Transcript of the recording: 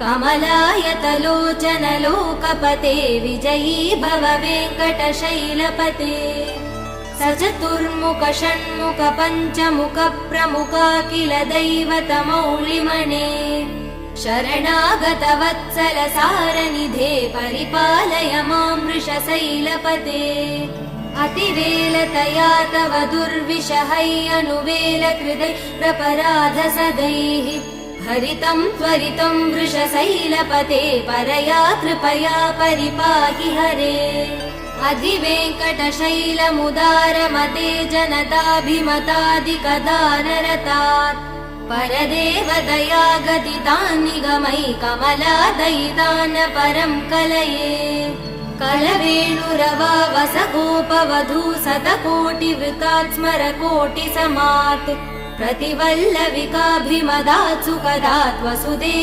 कमलायतलोचन लोकपते विजयी भव वेङ्कटशैलपते स चतुर्मुख षण्मुख पञ्चमुख प्रमुखाखिल दैवतमौलिमणे शरणागत वत्सल सारनिधे परिपालय मां वृषशैलपते अतिवेलतया तव दुर्विषहै अनुवेलकृदै प्रपराध सदैः हरितं त्वरितं वृषशैलपते परया कृपया परिपाहि हरे अधिवेङ्कटशैलमुदारमते जनताभिमतादिकदानरतात् परदेवदया गदितान् निगमै कमलादयितान् परं कलये कलवेणुरवावसगोपवधू शतकोटिवृतात् स्मरकोटिसमात् प्रतिवल्लविकाभिमदात् सुखदात् वसुदेव